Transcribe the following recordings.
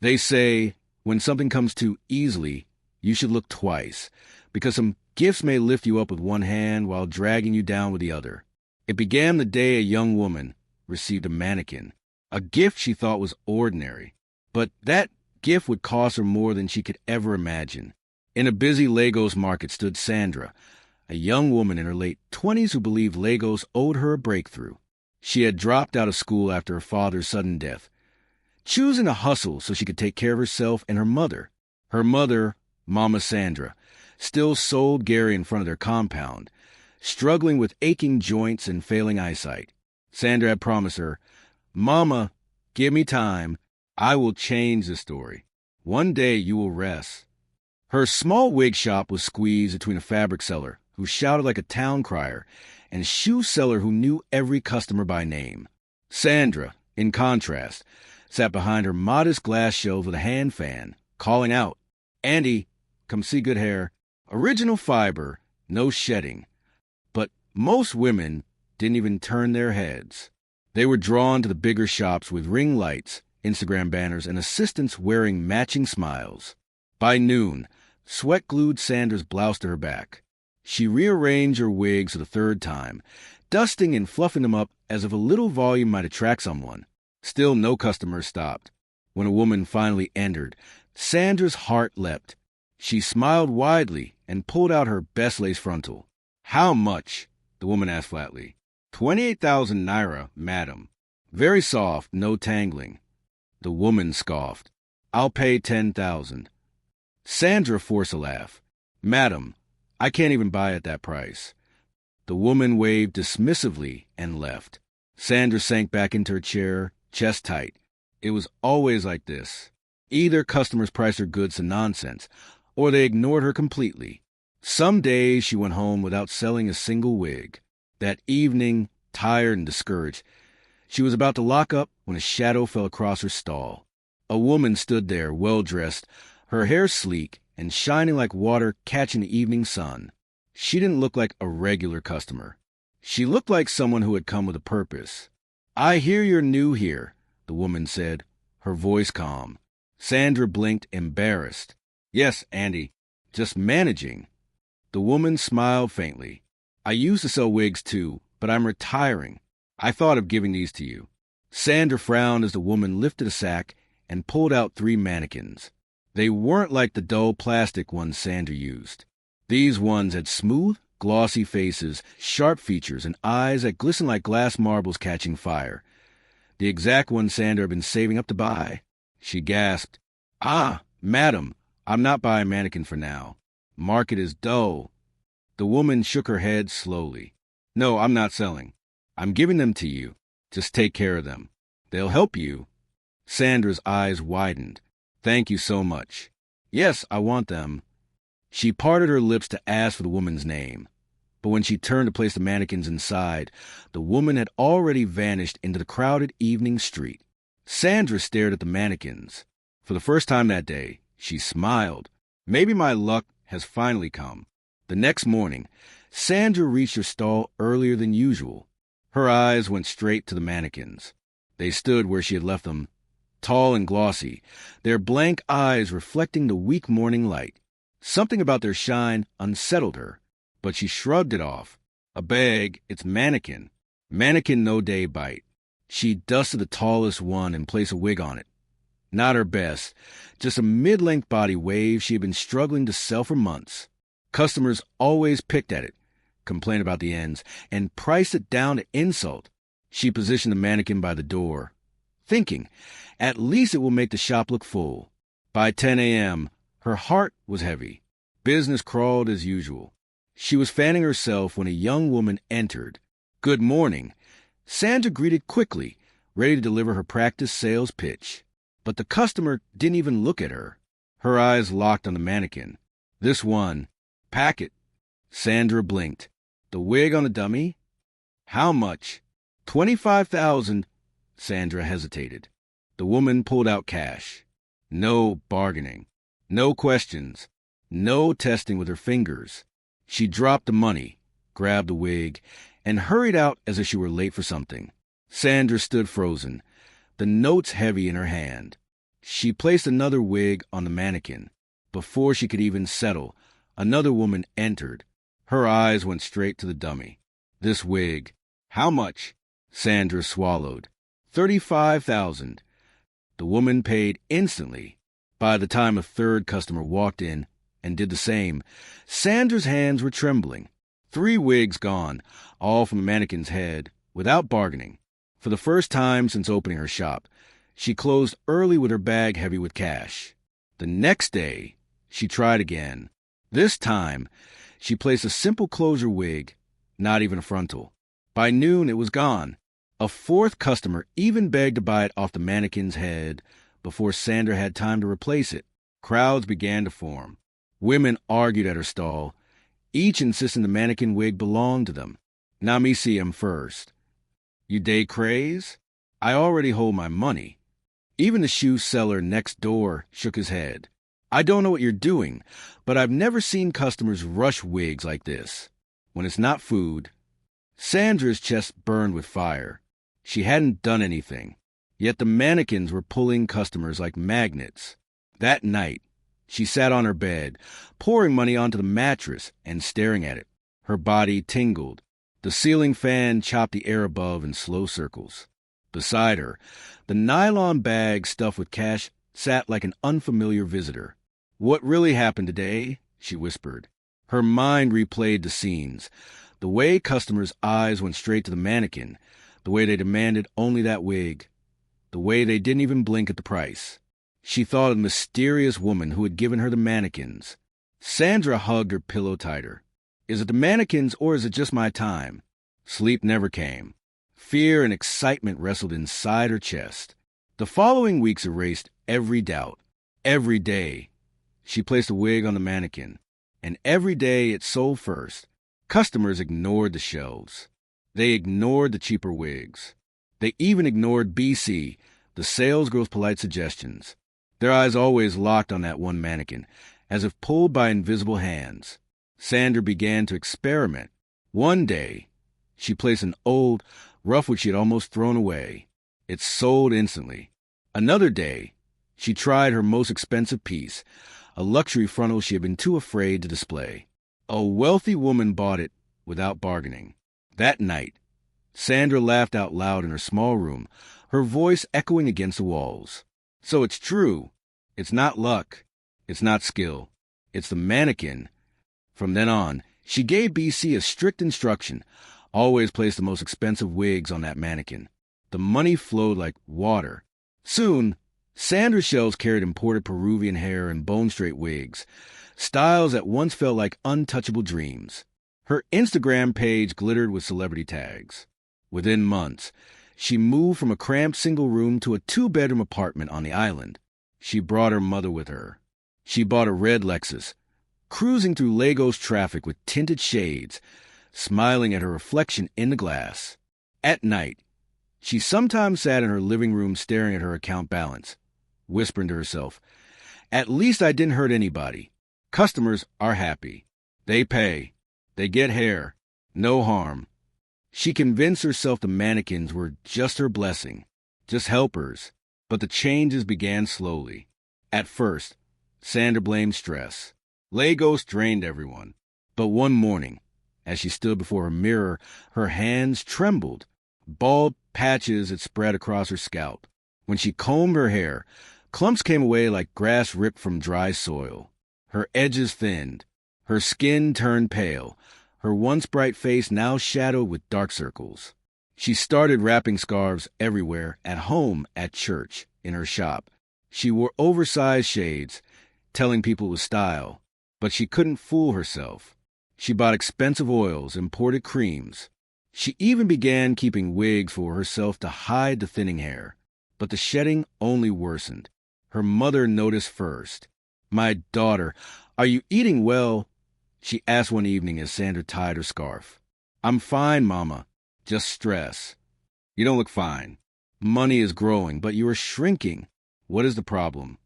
They say when something comes too easily, you should look twice, because some gifts may lift you up with one hand while dragging you down with the other. It began the day a young woman received a mannequin, a gift she thought was ordinary, but that gift would cost her more than she could ever imagine. In a busy Legos market stood Sandra, a young woman in her late 20s who believed Legos owed her a breakthrough. She had dropped out of school after her father's sudden death, choosing to hustle so she could take care of herself and her mother. Her mother, Mama Sandra, still sold Gary in front of their compound, struggling with aching joints and failing eyesight. Sandra had promised her, "Mama, give me time. I will change the story. One day you will rest." Her small wig shop was squeezed between a fabric seller who shouted like a town crier and a shoe seller who knew every customer by name. Sandra, in contrast, sat behind her modest glass shelves with a hand fan, calling out, "Andy, come see good hair. Original fiber, no shedding." But most women didn't even turn their heads. They were drawn to the bigger shops with ring lights, Instagram banners, and assistants wearing matching smiles. By noon, sweat glued Sandra's blouse to her back. She rearranged her wigs for the third time, dusting and fluffing them up as if a little volume might attract someone. Still no customers stopped. When a woman finally entered, Sandra's heart leapt. She smiled widely and pulled out her best lace frontal. "How much?" the woman asked flatly. 28,000 naira, madam. Very soft, no tangling." The woman scoffed. "I'll pay 10,000. Sandra forced a laugh. "Madam, I can't even buy at that price." The woman waved dismissively and left. Sandra sank back into her chair, chest tight. It was always like this. Either customers priced her goods to nonsense, or they ignored her completely. Some days she went home without selling a single wig. That evening, tired and discouraged, she was about to lock up when a shadow fell across her stall. A woman stood there, well-dressed, her hair sleek and shining like water catching the evening sun. She didn't look like a regular customer. She looked like someone who had come with a purpose. "I hear you're new here," the woman said, her voice calm. Sandra blinked, embarrassed. "Yes, Andy, just managing." The woman smiled faintly. "I used to sell wigs too, but I'm retiring. I thought of giving these to you." Sandra frowned as the woman lifted a sack and pulled out 3 mannequins. They weren't like the dull plastic ones Sandra used. These ones had smooth, glossy faces, sharp features, and eyes that glistened like glass marbles catching fire. The exact one Sandra had been saving up to buy. She gasped, "Ah, madam, I'm not buying a mannequin for now. Market is dull." The woman shook her head slowly. "No, I'm not selling. I'm giving them to you. Just take care of them. They'll help you." Sandra's eyes widened. "Thank you so much." "Yes, I want them." She parted her lips to ask for the woman's name. But when she turned to place the mannequins inside, the woman had already vanished into the crowded evening street. Sandra stared at the mannequins. For the first time that day, she smiled. Maybe my luck has finally come. The next morning, Sandra reached her stall earlier than usual. Her eyes went straight to the mannequins. They stood where she had left them, tall and glossy, their blank eyes reflecting the weak morning light. Something about their shine unsettled her, but she shrugged it off. "A bag, it's mannequin. Mannequin no day bite." She dusted the tallest one and placed a wig on it. Not her best, just a mid-length body wave she had been struggling to sell for months. Customers always picked at it, complained about the ends, and priced it down to insult. She positioned the mannequin by the door, thinking, at least it will make the shop look full. By 10 a.m., her heart was heavy. Business crawled as usual. She was fanning herself when a young woman entered. "Good morning." Sandra greeted quickly, ready to deliver her practice sales pitch. But the customer didn't even look at her. Her eyes locked on the mannequin. "This one. Pack it." Sandra blinked. "The wig on the dummy? How much?" 25,000. Sandra hesitated. The woman pulled out cash. No bargaining. No questions. No testing with her fingers. She dropped the money, grabbed the wig, and hurried out as if she were late for something. Sandra stood frozen, the notes heavy in her hand. She placed another wig on the mannequin. Before she could even settle, another woman entered. Her eyes went straight to the dummy. This wig. How much? Sandra swallowed. 35,000. The woman paid instantly. By the time a third customer walked in and did the same, Sandra's hands were trembling. 3 wigs gone, all from the mannequin's head, without bargaining. For the first time since opening her shop, she closed early with her bag heavy with cash. The next day, she tried again. This time, she placed a simple closure wig, not even a frontal. By noon, it was gone. A fourth customer even begged to buy it off the mannequin's head before Sandra had time to replace it. Crowds began to form. Women argued at her stall, each insisting the mannequin wig belonged to them. Now me see him first. You day craze? I already hold my money. Even the shoe seller next door shook his head. I don't know what you're doing, but I've never seen customers rush wigs like this. When it's not food. Sandra's chest burned with fire. She hadn't done anything, yet the mannequins were pulling customers like magnets. That night, she sat on her bed, pouring money onto the mattress and staring at it. Her body tingled. The ceiling fan chopped the air above in slow circles. Beside her, the nylon bag stuffed with cash sat like an unfamiliar visitor. What really happened today? She whispered. Her mind replayed the scenes. The way customers' eyes went straight to the mannequin, the way they demanded only that wig, the way they didn't even blink at the price. She thought of the mysterious woman who had given her the mannequins. Sandra hugged her pillow tighter. Is it the mannequins or is it just my time? Sleep never came. Fear and excitement wrestled inside her chest. The following weeks erased every doubt. Every day, she placed a wig on the mannequin, and every day it sold first. Customers ignored the shelves. They ignored the cheaper wigs. They even ignored BC, the salesgirl's polite suggestions. Their eyes always locked on that one mannequin, as if pulled by invisible hands. Sandra began to experiment. One day, she placed an old, rough which she had almost thrown away. It sold instantly. Another day, she tried her most expensive piece, a luxury frontal she had been too afraid to display. A wealthy woman bought it without bargaining. That night, Sandra laughed out loud in her small room, her voice echoing against the walls. So it's true. It's not luck. It's not skill. It's the mannequin. From then on, she gave BC a strict instruction. Always place the most expensive wigs on that mannequin. The money flowed like water. Soon, Sandra's shelves carried imported Peruvian hair and bone-straight wigs, styles that once felt like untouchable dreams. Her Instagram page glittered with celebrity tags. Within months, she moved from a cramped single room to a 2-bedroom apartment on the island. She brought her mother with her. She bought a red Lexus, cruising through Lagos traffic with tinted shades, smiling at her reflection in the glass. At night, she sometimes sat in her living room staring at her account balance, whispering to herself, "At least I didn't hurt anybody. Customers are happy. They pay. They get hair. No harm." She convinced herself the mannequins were just her blessing, just helpers. But the changes began slowly. At first, Sandra blamed stress. Lagos drained everyone. But one morning, as she stood before her mirror, her hands trembled. Bald patches had spread across her scalp. When she combed her hair, clumps came away like grass ripped from dry soil. Her edges thinned. Her skin turned pale. Her once bright face now shadowed with dark circles. She started wrapping scarves everywhere, at home, at church, in her shop. She wore oversized shades, telling people it was style. But she couldn't fool herself. She bought expensive oils, imported creams. She even began keeping wigs for herself to hide the thinning hair. But the shedding only worsened. Her mother noticed first. "My daughter, are you eating well?" she asked one evening as Sandra tied her scarf. "I'm fine, Mama. Just stress." "You don't look fine. Money is growing, but you are shrinking. What is the problem?"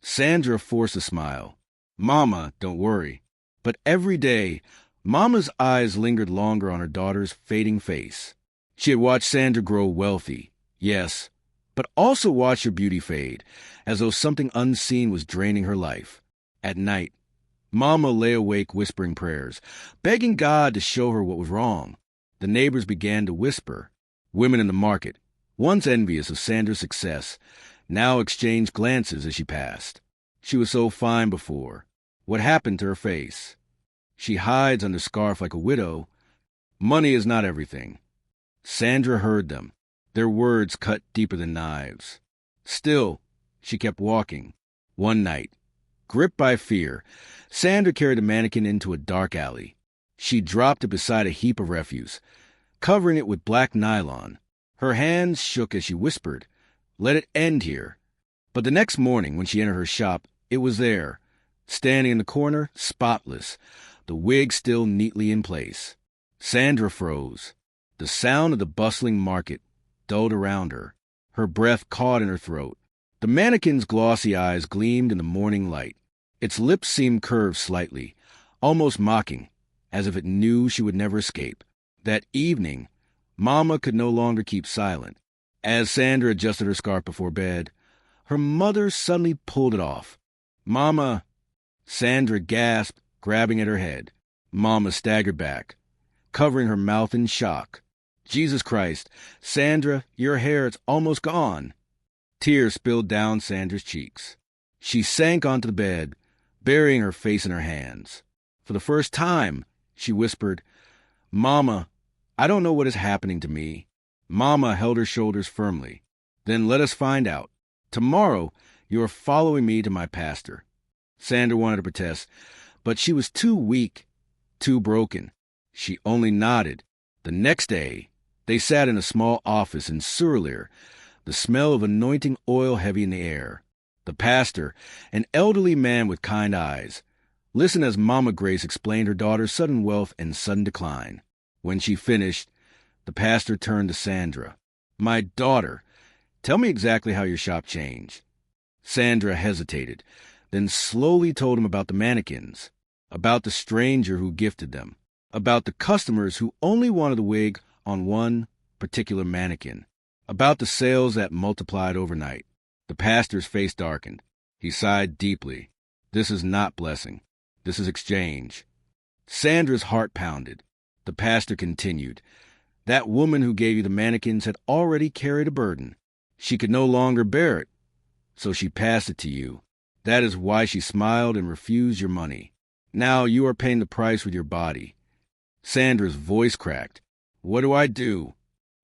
Sandra forced a smile. "Mama, don't worry." But every day, Mama's eyes lingered longer on her daughter's fading face. She had watched Sandra grow wealthy. Yes, but also watched her beauty fade, as though something unseen was draining her life. At night, Mama lay awake whispering prayers, begging God to show her what was wrong. The neighbors began to whisper. Women in the market, once envious of Sandra's success, now exchanged glances as she passed. She was so fine before. What happened to her face? She hides under scarf like a widow. Money is not everything. Sandra heard them. Their words cut deeper than knives. Still, she kept walking. One night, gripped by fear, Sandra carried the mannequin into a dark alley. She dropped it beside a heap of refuse, covering it with black nylon. Her hands shook as she whispered, "Let it end here." But the next morning, when she entered her shop, it was there, standing in the corner, spotless, the wig still neatly in place. Sandra froze. The sound of the bustling market dulled around her. Her breath caught in her throat. The mannequin's glossy eyes gleamed in the morning light. Its lips seemed curved slightly, almost mocking, as if it knew she would never escape. That evening, Mama could no longer keep silent. As Sandra adjusted her scarf before bed, her mother suddenly pulled it off. "Mama!" Sandra gasped, grabbing at her head. Mama staggered back, covering her mouth in shock. "Jesus Christ, Sandra, your hair, it's almost gone." Tears spilled down Sandra's cheeks. She sank onto the bed, burying her face in her hands. For the first time, she whispered, "Mama, I don't know what is happening to me." Mama held her shoulders firmly. "Then let us find out. Tomorrow, you are following me to my pastor." Sandra wanted to protest, but she was too weak, too broken. She only nodded. The next day, they sat in a small office in Surleer, the smell of anointing oil heavy in the air. The pastor, an elderly man with kind eyes, listened as Mama Grace explained her daughter's sudden wealth and sudden decline. When she finished, the pastor turned to Sandra. "My daughter, tell me exactly how your shop changed." Sandra hesitated, then slowly told him about the mannequins, about the stranger who gifted them, about the customers who only wanted the wig on one particular mannequin, about the sales that multiplied overnight. The pastor's face darkened. He sighed deeply. "This is not blessing. This is exchange." Sandra's heart pounded. The pastor continued. "That woman who gave you the mannequins had already carried a burden. She could no longer bear it, so she passed it to you. That is why she smiled and refused your money. Now you are paying the price with your body." Sandra's voice cracked. "What do I do?"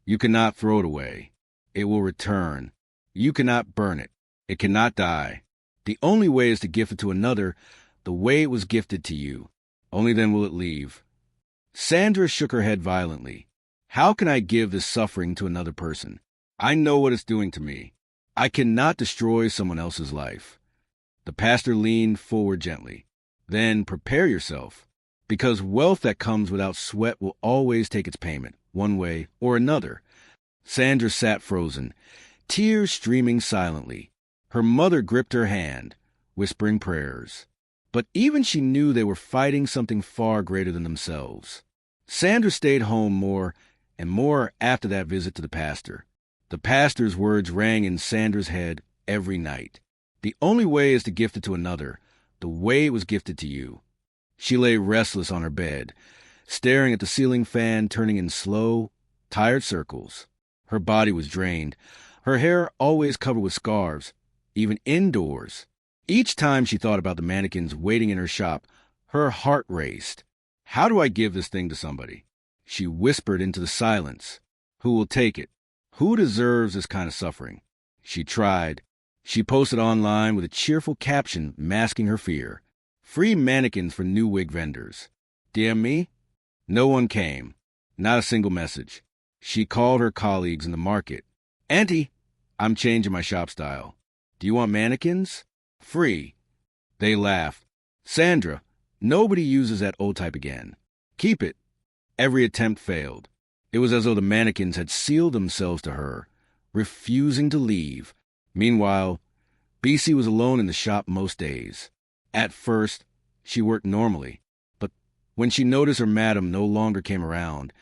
"You cannot throw it away. It will return. You cannot burn it. It cannot die. The only way is to gift it to another the way it was gifted to you. Only then will it leave." Sandra shook her head violently. "How can I give this suffering to another person? I know what it's doing to me. I cannot destroy someone else's life." The pastor leaned forward gently. "Then prepare yourself, because wealth that comes without sweat will always take its payment, one way or another." Sandra sat frozen, tears streaming silently. Her mother gripped her hand, whispering prayers. But even she knew they were fighting something far greater than themselves. Sandra stayed home more and more after that visit to the pastor. The pastor's words rang in Sandra's head every night. The only way is to gift it to another, the way it was gifted to you. She lay restless on her bed, staring at the ceiling fan turning in slow, tired circles. Her body was drained, her hair always covered with scarves, even indoors. Each time she thought about the mannequins waiting in her shop, her heart raced. "How do I give this thing to somebody?" She whispered into the silence. "Who will take it? Who deserves this kind of suffering?" She tried. She posted online with a cheerful caption masking her fear. "Free mannequins for new wig vendors. DM me?" No one came. Not a single message. She called her colleagues in the market. "Auntie, I'm changing my shop style. Do you want mannequins? Free." They laughed. "Sandra, nobody uses that old type again. Keep it." Every attempt failed. It was as though the mannequins had sealed themselves to her, refusing to leave. Meanwhile, BC was alone in the shop most days. At first, she worked normally, but when she noticed her madam no longer came around,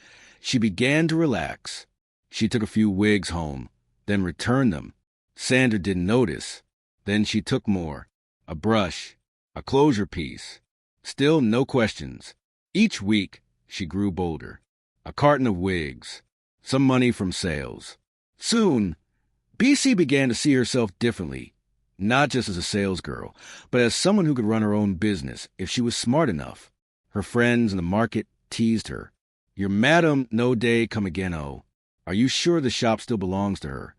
she began to relax. She took a few wigs home, then returned them, Sandra didn't notice. Then she took more. A brush, a closure piece. Still no questions. Each week, she grew bolder. A carton of wigs. Some money from sales. Soon, BC began to see herself differently. Not just as a salesgirl, but as someone who could run her own business if she was smart enough. Her friends in the market teased her. "Your madam no day come again, oh. Are you sure the shop still belongs to her?"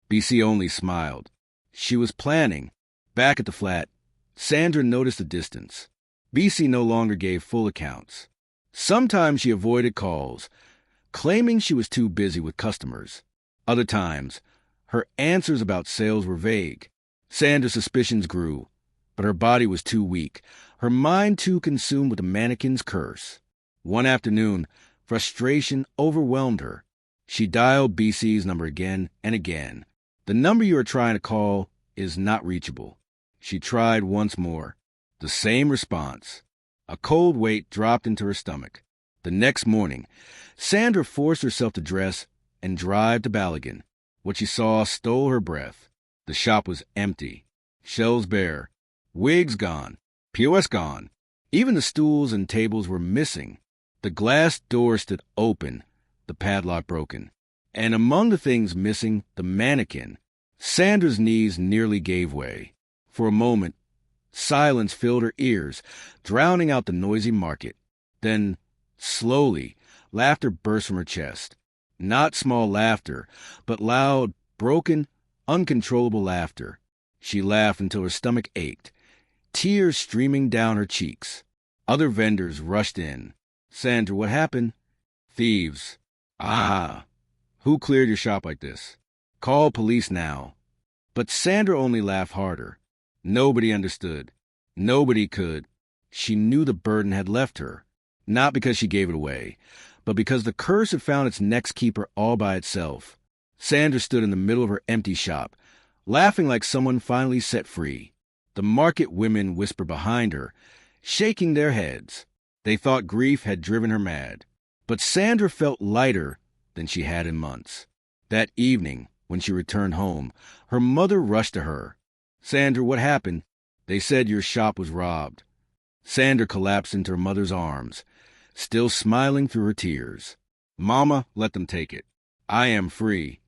BC only smiled. She was planning. Back at the flat, Sandra noticed the distance. BC no longer gave full accounts. Sometimes she avoided calls, claiming she was too busy with customers. Other times, her answers about sales were vague. Sandra's suspicions grew, but her body was too weak, her mind too consumed with the mannequin's curse. One afternoon, frustration overwhelmed her. She dialed BC's number again and again. "The number you are trying to call is not reachable." She tried once more. The same response. A cold weight dropped into her stomach. The next morning, Sandra forced herself to dress and drive to Ballaghan. What she saw stole her breath. The shop was empty. Shelves bare. Wigs gone. POS gone. Even the stools and tables were missing. The glass door stood open, the padlock broken. And among the things missing, the mannequin. Sandra's knees nearly gave way. For a moment, silence filled her ears, drowning out the noisy market. Then, slowly, laughter burst from her chest. Not small laughter, but loud, broken, uncontrollable laughter. She laughed until her stomach ached, tears streaming down her cheeks. Other vendors rushed in. "Sandra, what happened?" "Thieves." "Ah. Who cleared your shop like this?" "Call police now." But Sandra only laughed harder. Nobody understood. Nobody could. She knew the burden had left her, not because she gave it away, but because the curse had found its next keeper all by itself. Sandra stood in the middle of her empty shop, laughing like someone finally set free. The market women whispered behind her, shaking their heads. They thought grief had driven her mad. But Sandra felt lighter than she had in months. That evening, when she returned home, her mother rushed to her. "Sandra, what happened?" "They said your shop was robbed." Sandra collapsed into her mother's arms, still smiling through her tears. "Mama, let them take it. I am free."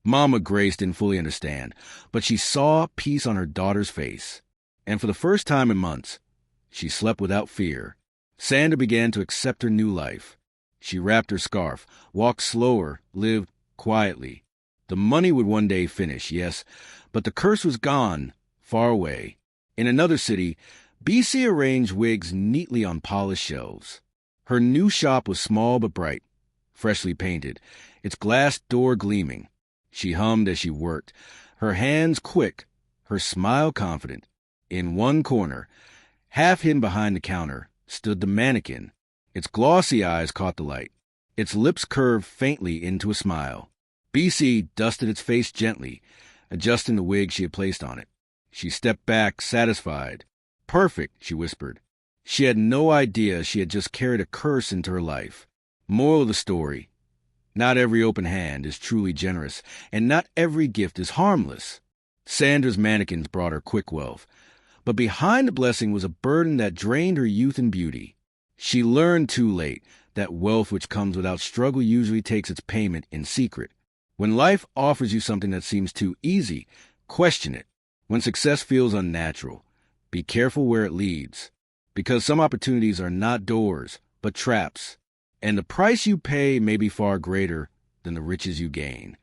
Mama Grace didn't fully understand, but she saw peace on her daughter's face. And for the first time in months, she slept without fear. Sandra began to accept her new life. She wrapped her scarf, walked slower, lived quietly. The money would one day finish, yes, but the curse was gone, far away. In another city, BC arranged wigs neatly on polished shelves. Her new shop was small but bright, freshly painted, its glass door gleaming. She hummed as she worked, her hands quick, her smile confident. In one corner, half hidden behind the counter, stood the mannequin. Its glossy eyes caught the light. Its lips curved faintly into a smile. BC dusted its face gently, adjusting the wig she had placed on it. She stepped back, satisfied. "Perfect," she whispered. She had no idea she had just carried a curse into her life. Moral of the story: not every open hand is truly generous, and not every gift is harmless. Sandra's mannequins brought her quick wealth, but behind the blessing was a burden that drained her youth and beauty. She learned too late that wealth which comes without struggle usually takes its payment in secret. When life offers you something that seems too easy, question it. When success feels unnatural, be careful where it leads, because some opportunities are not doors, but traps, and the price you pay may be far greater than the riches you gain.